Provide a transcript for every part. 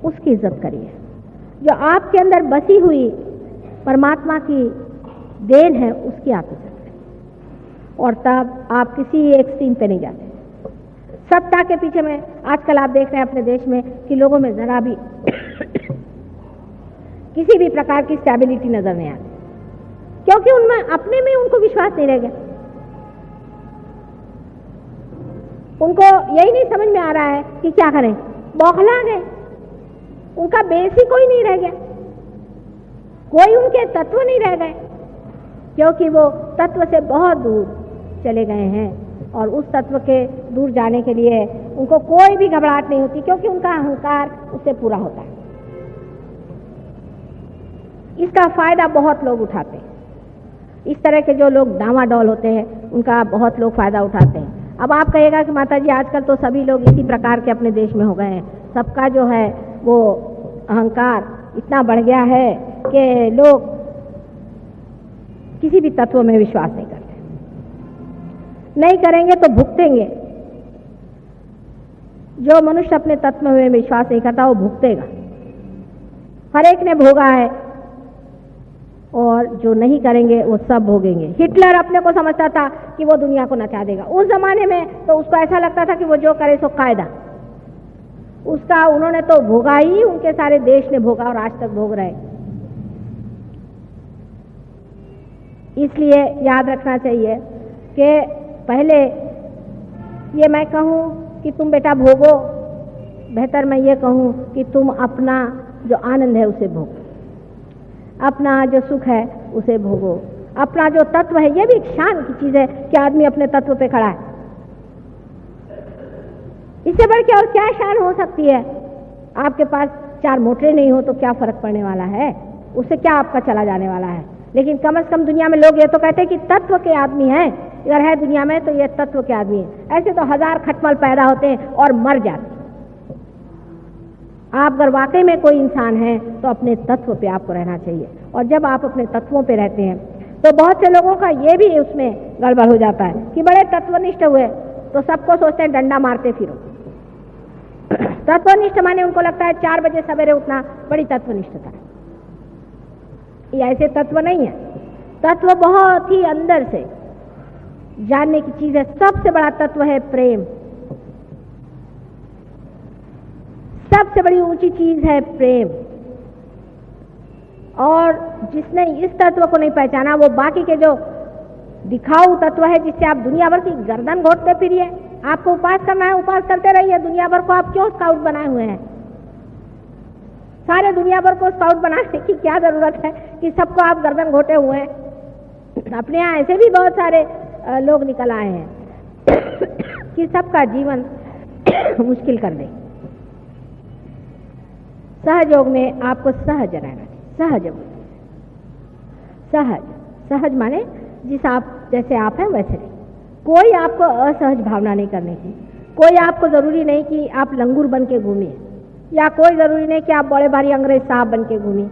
उसकी इज्जत करिए। जो आपके अंदर बसी हुई परमात्मा की देन है उसकी आप इज्जत करें, और तब आप किसी एक एक्सट्रीम पे नहीं जाते। सत्ता के पीछे में आजकल आप देख रहे हैं अपने देश में कि लोगों में जरा भी किसी भी प्रकार की स्टेबिलिटी नजर नहीं आती, क्योंकि उनमें अपने में उनको विश्वास नहीं रह गया। उनको यही नहीं समझ में आ रहा है कि क्या करें, बौखला गए। उनका बेस ही कोई नहीं रह गया, कोई उनके तत्व नहीं रह गए, क्योंकि वो तत्व से बहुत दूर चले गए हैं। और उस तत्व के दूर जाने के लिए उनको कोई भी घबराहट नहीं होती, क्योंकि उनका अहंकार उससे पूरा होता है। इसका फायदा बहुत लोग उठाते हैं। इस तरह के जो लोग डामाडोल होते हैं उनका बहुत लोग फायदा उठाते हैं। अब आप कहिएगा कि माता जी आजकल तो सभी लोग इसी प्रकार के अपने देश में हो गए हैं, सबका जो है वो अहंकार इतना बढ़ गया है कि लोग किसी भी तत्व में विश्वास नहीं करते। नहीं करेंगे तो भुगतेंगे। जो मनुष्य अपने तत्व में विश्वास नहीं करता वो भुगतेगा। हर एक ने भोगा है, और जो नहीं करेंगे वो सब भोगेंगे। हिटलर अपने को समझता था कि वो दुनिया को नचा देगा। उस जमाने में तो उसको ऐसा लगता था कि वो जो करे सो कायदा। उसका उन्होंने तो भोगा ही, उनके सारे देश ने भोगा और आज तक भोग रहे। इसलिए याद रखना चाहिए कि पहले ये मैं कहूँ कि तुम बेटा भोगो, बेहतर मैं ये कहूँ कि तुम अपना जो आनंद है उसे भोगो, अपना जो सुख है उसे भोगो, अपना जो तत्व है। ये भी एक शान की चीज है कि आदमी अपने तत्व पे खड़ा है। इससे बढ़ के और क्या शान हो सकती है? आपके पास 4 मोटरें नहीं हो तो क्या फर्क पड़ने वाला है, उससे क्या आपका चला जाने वाला है। लेकिन कम से कम दुनिया में लोग ये तो कहते हैं कि तत्व के आदमी हैं, अगर है दुनिया में तो ये तत्व के आदमी है। ऐसे तो 1000 खटमल पैदा होते हैं और मर जाते हैं। आप अगर वाकई में कोई इंसान है तो अपने तत्व पे आपको रहना चाहिए। और जब आप अपने तत्वों पे रहते हैं तो बहुत से लोगों का ये भी उसमें गड़बड़ हो जाता है कि बड़े तत्वनिष्ठ हुए तो सबको सोचते हैं डंडा मारते फिरो। तत्वनिष्ठ माने उनको लगता है 4 बजे सवेरे उठना बड़ी तत्वनिष्ठता है। ये ऐसे तत्व नहीं है। तत्व बहुत ही अंदर से जानने की चीज है। सबसे बड़ा तत्व है प्रेम। सबसे बड़ी ऊंची चीज है प्रेम। और जिसने इस तत्व को नहीं पहचाना वो बाकी के जो दिखाऊ तत्व है जिससे आप दुनिया भर की गर्दन घोटते फिरिए। आपको उपास करना है, उपास करते रहिए। दुनिया भर को आप क्यों स्काउट बनाए हुए हैं? सारे दुनिया भर को स्काउट बनाने की क्या जरूरत है कि सबको आप गर्दन घोटे हुए हैं? अपने यहाँ ऐसे भी बहुत सारे लोग निकल आए हैं कि सबका जीवन मुश्किल कर दे। सहयोग में आपको सहज रहना चाहिए। सहज माने जिस आप जैसे आप हैं वैसे नहीं। कोई आपको असहज भावना नहीं करनी चाहिए। कोई आपको जरूरी नहीं कि आप लंगूर बन के घूमिए, या कोई जरूरी नहीं कि आप बड़े भारी अंग्रेज साहब बन के घूमिए।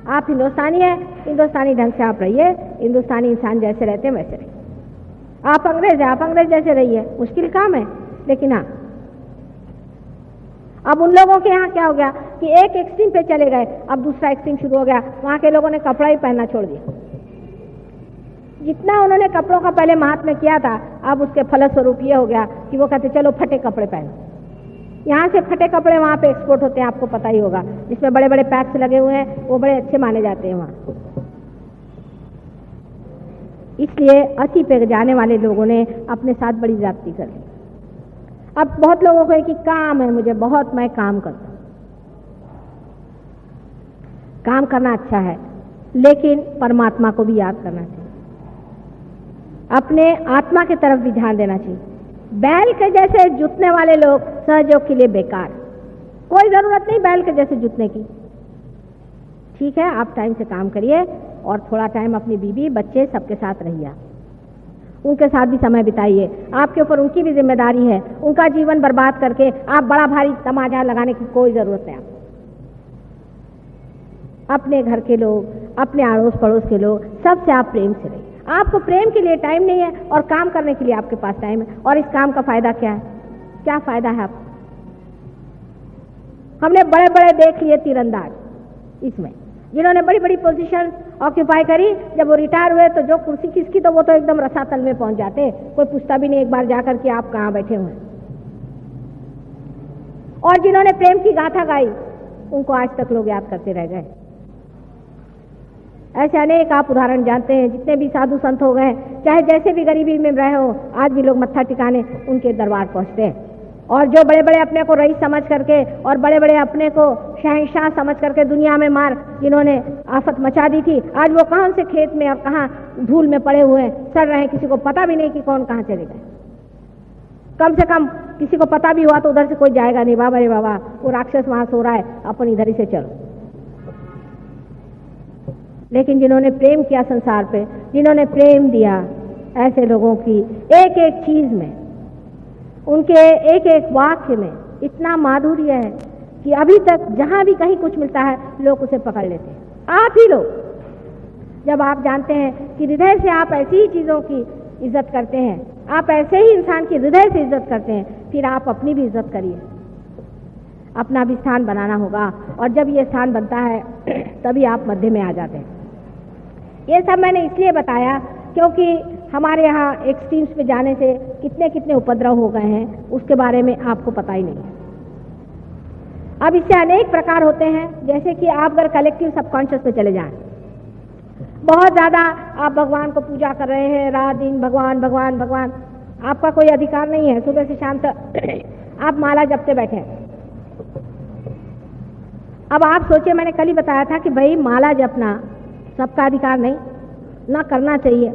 आप हिंदुस्तानी हैं, हिंदुस्तानी ढंग से आप रहिए। हिंदुस्तानी इंसान जैसे रहते हैं वैसे रहिए। आप अंग्रेज हैं, आप अंग्रेज जैसे रहिए। मुश्किल काम है, लेकिन हाँ। अब उन लोगों के यहाँ क्या हो गया कि एक एक्सट्रीम पे चले गए, अब दूसरा एक्सट्रीम शुरू हो गया। वहां के लोगों ने कपड़ा ही पहनना छोड़ दिया। जितना उन्होंने कपड़ों का पहले महात्म्य किया था, अब उसके फलस्वरूप ये हो गया कि वो कहते चलो फटे कपड़े पहनो। यहाँ से फटे कपड़े वहां पे एक्सपोर्ट होते हैं, आपको पता ही होगा, जिसमें बड़े बड़े पैक्स लगे हुए हैं, वो बड़े अच्छे माने जाते हैं वहां। इसलिए अति पे जाने वाले लोगों ने अपने साथ बड़ी ज्यादती कर ली। अब बहुत लोगों को है कि काम है मुझे बहुत, मैं काम करता हूं। काम करना अच्छा है, लेकिन परमात्मा को भी याद करना चाहिए। अपने आत्मा की तरफ भी ध्यान देना चाहिए। बैल के जैसे जुतने वाले लोग सहयोग के लिए बेकार। कोई जरूरत नहीं बैल के जैसे जुतने की। ठीक है, आप टाइम से काम करिए और थोड़ा टाइम अपनी बीवी बच्चे सबके साथ रहिए। उनके साथ भी समय बिताइए। आपके ऊपर उनकी भी जिम्मेदारी है। उनका जीवन बर्बाद करके आप बड़ा भारी तमाचा लगाने की कोई जरूरत नहीं। अपने घर के लोग, अपने अड़ोस पड़ोस के लोग, सबसे आप प्रेम से रहिए। आपको प्रेम के लिए टाइम नहीं है और काम करने के लिए आपके पास टाइम है। और इस काम का फायदा क्या है? क्या फायदा है आपको? हमने बड़े बड़े देख लिए तीरंदाज इसमें, जिन्होंने बड़ी बड़ी पोजीशन ऑक्यूपाई करी, जब वो रिटायर हुए तो जो कुर्सी किसकी, तो वो तो एकदम रसातल में पहुंच जाते, कोई पूछता भी नहीं एक बार जाकर कि आप कहाँ बैठे हुए हैं। और जिन्होंने प्रेम की गाथा गाई उनको आज तक लोग याद करते रह गए। ऐसे अनेक आप उदाहरण जानते हैं, जितने भी साधु संत हो गए, चाहे जैसे भी गरीबी में रहे हो, आज भी लोग मत्था टिकाने उनके दरबार पहुंचते हैं। और जो बड़े बड़े अपने को रईस समझ करके और बड़े बड़े अपने को शहंशाह समझ करके दुनिया में मार जिन्होंने आफत मचा दी थी, आज वो कहाँ से खेत में और कहाँ धूल में पड़े हुए हैं, सड़ रहे हैं, किसी को पता भी नहीं कि कौन कहाँ चले गए। कम से कम किसी को पता भी हुआ तो उधर से कोई जाएगा नहीं, बाबा रे बाबा वो राक्षस वहां सो रहा है, अपन इधर ही से चलो। लेकिन जिन्होंने प्रेम किया संसार पे, जिन्होंने प्रेम दिया, ऐसे लोगों की एक एक चीज में, उनके एक एक वाक्य में इतना माधुर्य है कि अभी तक जहां भी कहीं कुछ मिलता है लोग उसे पकड़ लेते हैं। आप ही लोग, जब आप जानते हैं कि हृदय से आप ऐसी ही चीजों की इज्जत करते हैं, आप ऐसे ही इंसान की हृदय से इज्जत करते हैं, फिर आप अपनी भी इज्जत करिए। अपना भी स्थान बनाना होगा, और जब ये स्थान बनता है तभी आप मध्य में आ जाते हैं। ये सब मैंने इसलिए बताया क्योंकि हमारे यहाँ एक्सट्रीम्स पे जाने से कितने कितने उपद्रव हो गए हैं उसके बारे में आपको पता ही नहीं है। अब इससे अनेक प्रकार होते हैं, जैसे कि आप अगर कलेक्टिव सबकॉन्शियस पे चले जाएं, बहुत ज़्यादा आप भगवान को पूजा कर रहे हैं, रात दिन भगवान भगवान भगवान, आपका कोई अधिकार नहीं है, सुबह से शाम तक आप माला जपते बैठे हैं। अब आप सोचिए, मैंने कल ही बताया था कि भाई माला जपना सबका अधिकार नहीं, ना करना चाहिए।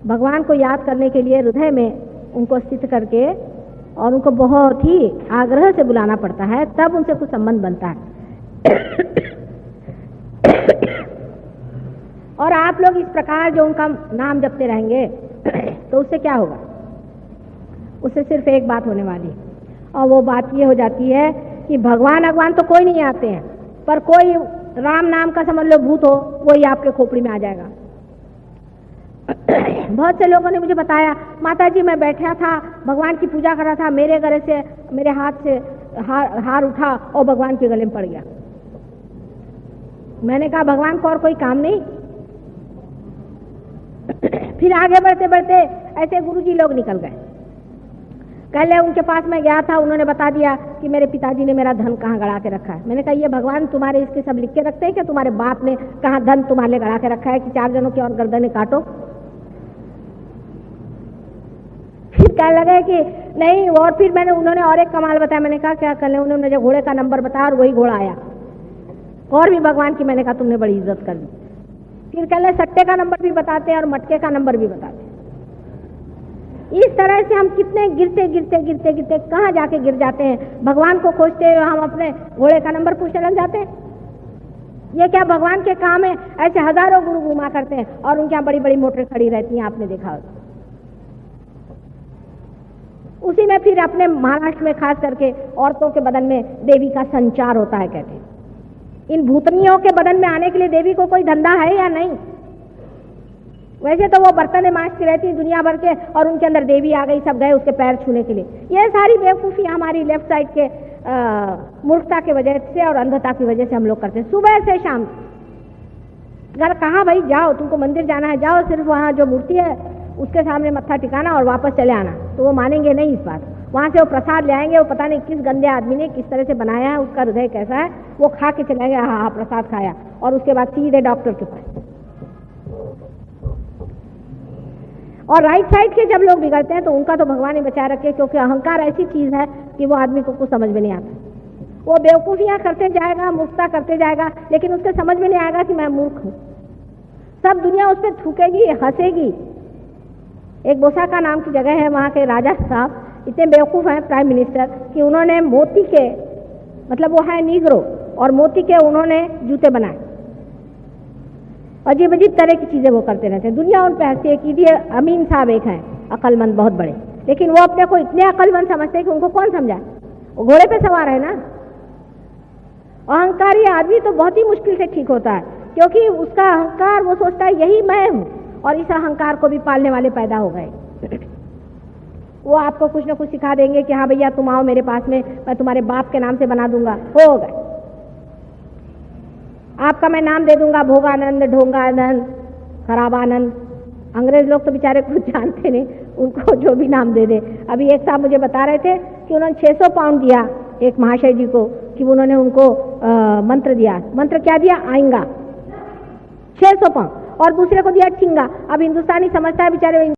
भगवान को याद करने के लिए हृदय में उनको स्थित करके और उनको बहुत ही आग्रह से बुलाना पड़ता है, तब उनसे कुछ संबंध बनता है। और आप लोग इस प्रकार जो उनका नाम जपते रहेंगे तो उससे क्या होगा? उससे सिर्फ एक बात होने वाली है, और वो बात ये हो जाती है कि भगवान तो कोई नहीं आते हैं, पर कोई राम नाम का समझ लो भूत हो, वही आपके खोपड़ी में आ जाएगा। बहुत से लोगों ने मुझे बताया, माता जी मैं बैठा था भगवान की पूजा कर रहा था, मेरे गले से मेरे हाथ से हार उठा और भगवान के गले में पड़ गया। मैंने कहा भगवान को और कोई काम नहीं? फिर आगे बढ़ते बढ़ते ऐसे गुरुजी लोग निकल गए। पहले उनके पास मैं गया था, उन्होंने बता दिया कि मेरे पिताजी ने मेरा धन कहाँ गड़ा के रखा है। मैंने कहा ये भगवान तुम्हारे इसके सब लिख के रखते हैं कि तुम्हारे बाप ने कहाँ धन तुम्हारे लिए गड़ा के रखा है कि 4 जनों की और गर्दनें काटो? फिर कहने लगे कि नहीं, और फिर उन्होंने और एक कमाल बताया। मैंने कहा क्या कर ले? उन्होंने जो घोड़े का नंबर बताया और वही घोड़ा आया, और भी भगवान की। मैंने कहा तुमने बड़ी इज्जत कर दी। फिर कहले सट्टे का नंबर भी बताते हैं और मटके का नंबर भी बताते हैं। इस तरह से हम कितने गिरते गिरते गिरते गिरते कहाँ जाके गिर जाते हैं। भगवान को खोजते हुए हम अपने घोड़े का नंबर पूछने लग जाते हैं। ये क्या भगवान के काम है? ऐसे हजारों गुरु घुमा करते हैं और उनके यहाँ बड़ी बड़ी मोटरें खड़ी रहती हैं, आपने देखा होगा। उसी में फिर अपने महाराष्ट्र में खास करके औरतों के बदन में देवी का संचार होता है, कहते हैं। इन भूतनियों के बदन में आने के लिए देवी को कोई धंधा है या नहीं? वैसे तो वो बर्तन मांजती रहती दुनिया भर के, और उनके अंदर देवी आ गई, सब गए उसके पैर छूने के लिए। ये सारी बेवकूफ़ी हमारी लेफ्ट साइड के मूर्खता की वजह से और अंधता की वजह से हम लोग करते हैं। सुबह से शाम घर कहाँ भाई जाओ, तुमको मंदिर जाना है जाओ, सिर्फ वहाँ जो मूर्ति है उसके सामने मत्था टिकाना और वापस चले आना, तो वो मानेंगे नहीं इस बात। वहाँ से वो प्रसाद ले आएंगे, वो पता नहीं किस गंदे आदमी ने किस तरह से बनाया है, उसका हृदय कैसा है, वो खा के चले गए, हाँ प्रसाद खाया, और उसके बाद सीधे डॉक्टर के पास। और राइट साइड के जब लोग बिगड़ते हैं तो उनका तो भगवान ही बचाए रखे, क्योंकि अहंकार ऐसी चीज है कि वो आदमी को कुछ समझ में नहीं आता। वो बेवकूफियां करते जाएगा, मूर्खता करते जाएगा, लेकिन उसके समझ में नहीं आएगा कि मैं मूर्ख हूं। सब दुनिया उस पर थूकेगी, हंसेगी। एक बोसाका नाम की जगह है, वहां के राजा साहब इतने बेवकूफ हैं, प्राइम मिनिस्टर, कि उन्होंने मोती के, मतलब वो है नीग्रो, और मोती के उन्होंने जूते बनाए। अजीब अजीब तरह की चीजें वो करते रहते हैं। दुनिया उन पर हंसती है कि ये अमीन साहब एक हैं अकलमंद बहुत बड़े, लेकिन वो अपने को इतने अकलमंद समझते हैं कि उनको कौन समझाए। वो घोड़े पे सवार है ना। अहंकारी आदमी तो बहुत ही मुश्किल से ठीक होता है, क्योंकि उसका अहंकार, वो सोचता है यही मैं हूं, और इस अहंकार को भी पालने वाले पैदा हो गए। वो आपको कुछ ना कुछ सिखा देंगे कि हाँ भैया तुम आओ मेरे पास में, मैं तुम्हारे बाप के नाम से बना दूंगा, हो गए। आपका मैं नाम दे दूंगा भोगानंद, ढोंगानंद, खराबानंद। अंग्रेज लोग तो बेचारे कुछ जानते नहीं, उनको जो भी नाम दे दे। अभी एक साहब मुझे बता रहे थे कि उन्होंने 600 पाउंड दिया एक महाशय जी को, कि उन्होंने उनको मंत्र दिया। मंत्र क्या दिया? आएगा 600 पाउंड, और दूसरे को दिया ठिंगा। अब हिंदुस्तानी समझता है बेचारे